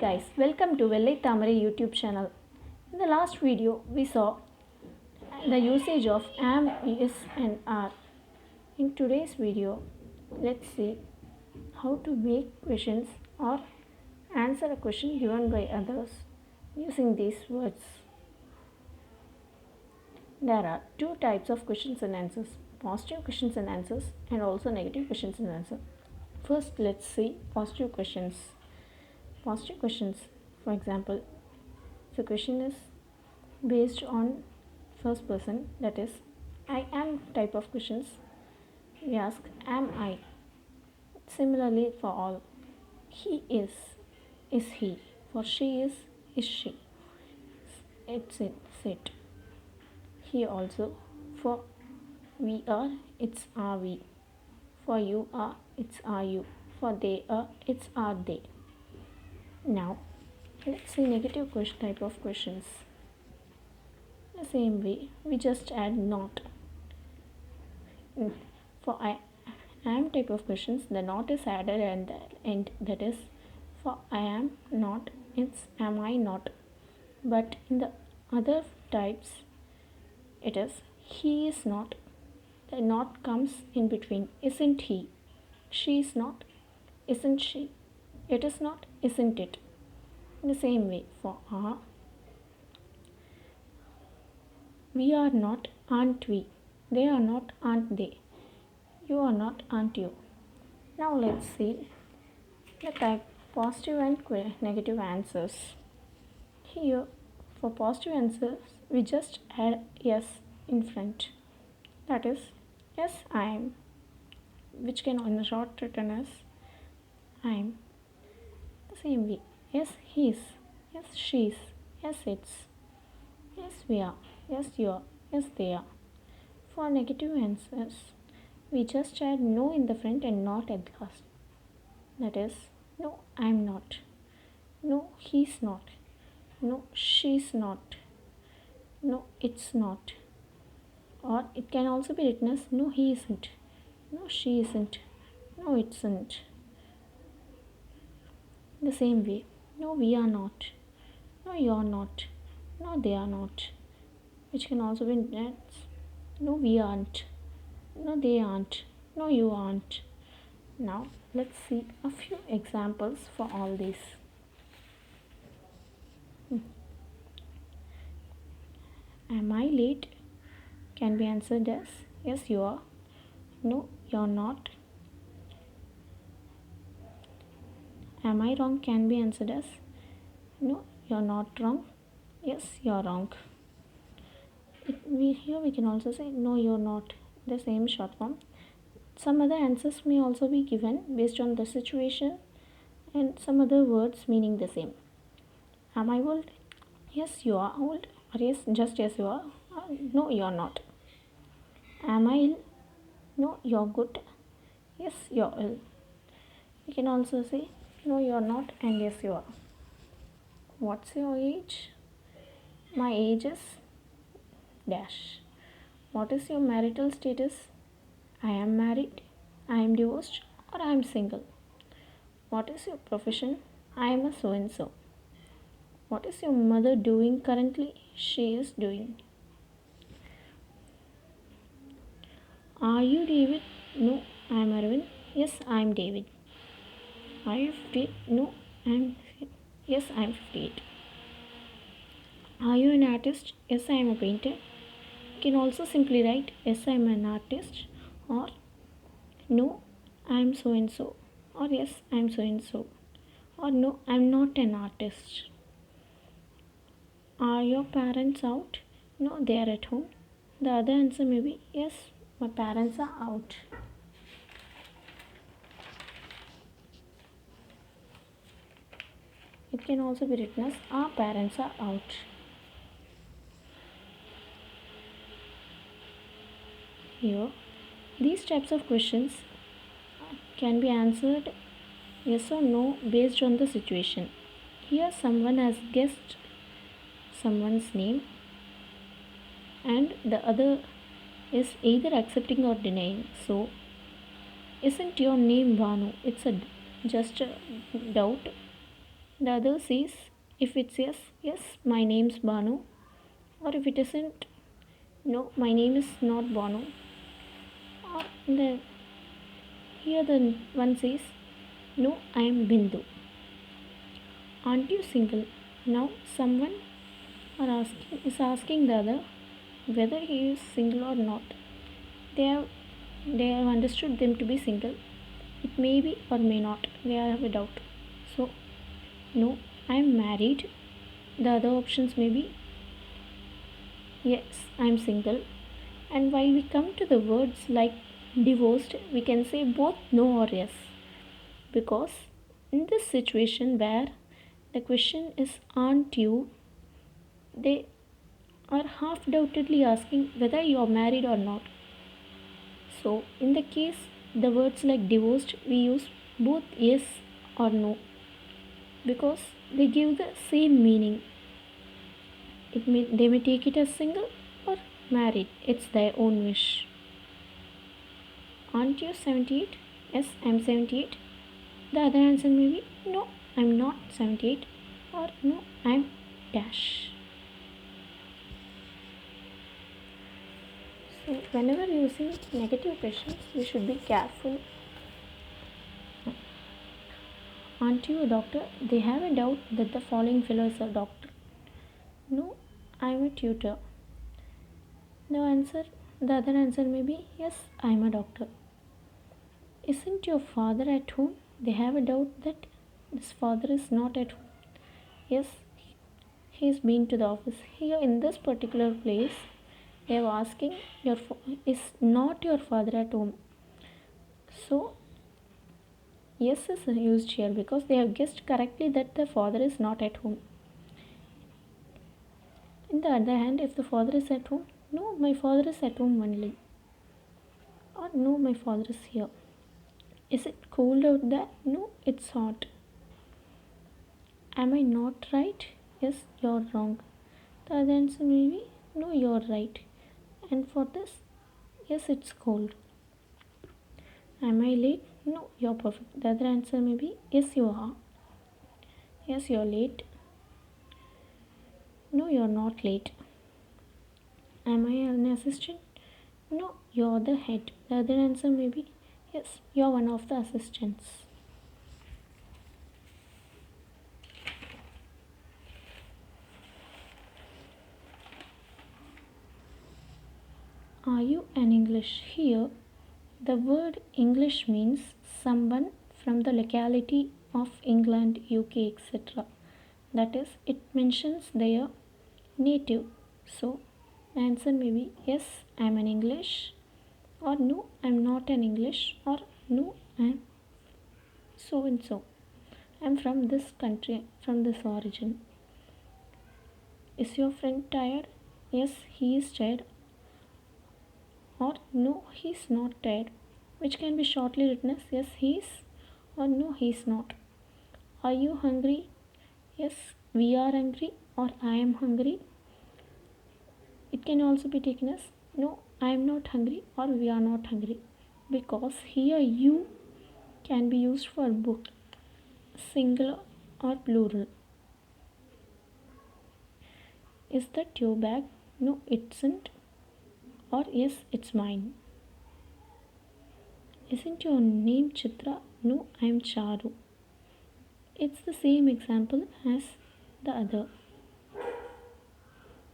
guys, welcome to Vellaithamarai YouTube channel. In the last video, we saw the usage of am, is and are. In today's video, let's see how to make questions or answer a question given by others using these words. There are two types of questions and answers, positive questions and answers and also negative questions and answers. First, let's see positive questions. Positive questions, for example, the question is based on first person, that is I am type of questions. We ask am I. Similarly for all, he is he. For she is she. It's it. He also. For we are, it's are we. For you are, it's are you. For they are, it's are they. Now let's see negative type of questions. The same way, we just add not. For I am type of questions, the not is added at the end, that is for I am not, it's am I not. But in the other types, it is he is not. The not comes in between. Isn't he? She is not. Isn't she? It is not. Isn't it? In the same way, for are, we are not, aren't we? They are not, aren't they? You are not, aren't you? Now let's see the type positive and negative answers. Here, for positive answers, we just add yes in front. That is, yes, I am, which can in short written as I am. The same way, yes, he is, yes, she is, yes, it's, yes, we are, yes, you are, yes, they are. For negative answers, we just add no in the front and not at last. That is, no, I am not. No, he's not. No, she's not. No, it's not. Or it can also be written as no, he isn't. No, she isn't. No, it isn't. The same way, no, we are not. No, you're not. No, they are not. Which can also be written as no, we aren't. No, they aren't. No, you aren't. Now, let's see a few examples for all these. Am I late? Can be answered as yes, you are. No, you're not. Am I wrong? Can be answered as no, you're not wrong. Yes, you're wrong. Here we can also say no, you're not. The same short form. Some other answers may also be given based on the situation and some other words meaning the same. Am I old? Yes, you are old. Or yes, just yes, you are. No, you are not. Am I ill? No, you're good. Yes, you're ill. We can also say no, you're not, and yes, you are. What's your age? My age is dash. What is your marital status? I am married, I am divorced, or I am single. What is your profession? I am a so and so. What is your mother doing currently? She is doing. Are you David? No, I am Arvind. Yes, I am David. Are you 50? No, I am. Yes, I am 58. Are you an artist? Yes, I am a painter. You can also simply write yes, I am an artist, or no, I am so and so, or yes, I am so and so, or no, I am not an artist. Are your parents out? No, they are at home. The other answer may be yes, my parents are out. It can also be written as our parents are out. Here, these types of questions can be answered yes or no based on the situation. Here, someone has guessed someone's name and the other is either accepting or denying. So, isn't your name Vanu? It's just a doubt. The other says, if it's yes, yes, my name's Banu. Or if it isn't, no, my name is not Banu. Or here the one says, no, I am Bindu. Aren't you single? Now someone is asking the other whether he is single or not. They have understood them to be single. It may be or may not. They have a doubt. So no, I am married. The other options may be yes, I am single. And while we come to the words like divorced, we can say both no or yes. Because in this situation where the question is aren't you, they are half doubtedly asking whether you are married or not. So in the case the words like divorced, we use both yes or no because they give the same meaning. They may take it as single or married. It's their own wish. Aren't you 78? Yes, I'm 78. The other answer may be no, I'm not 78 or no, I'm dash. So whenever using negative questions, we should be careful. Aren't you a doctor? They have a doubt that the following fellow is a doctor. No, I'm a tutor. The other answer may be yes, I'm a doctor. Isn't your father at home? They have a doubt that this father is not at home. Yes, he's been to the office. Here in this particular place, they are asking is not your father at home. So yes is used here because they have guessed correctly that the father is not at home. On the other hand, if the father is at home, no, my father is at home only. Or no, my father is here. Is it cold out there? No, it's hot. Am I not right? Yes, you're wrong. The other answer may be no, you're right. And for this, yes, it's cold. Am I late? No, you're perfect. The other answer may be yes, you are. Yes, you're late. No, you're not late. Am I an assistant? No, you're the head. The other answer may be yes, you're one of the assistants. Are you an English? Here, the word English means someone from the locality of England, UK, etc. That is, it mentions their native. So, the answer may be yes, I'm an English, or no, I'm not an English, or no, I'm so and so. I'm from this country, from this origin. Is your friend tired? Yes, he is tired, or no, he's not tired, which can be shortly written as yes, he is, or no, he's not. Are you hungry? Yes, we are hungry, or I am hungry. It can also be taken as no, I am not hungry, or we are not hungry, because here you can be used for book, singular or plural. Is that your bag? No, it isn't, or yes, it's mine. Isn't your name Chitra? No, I'm Charu. It's the same example as the other.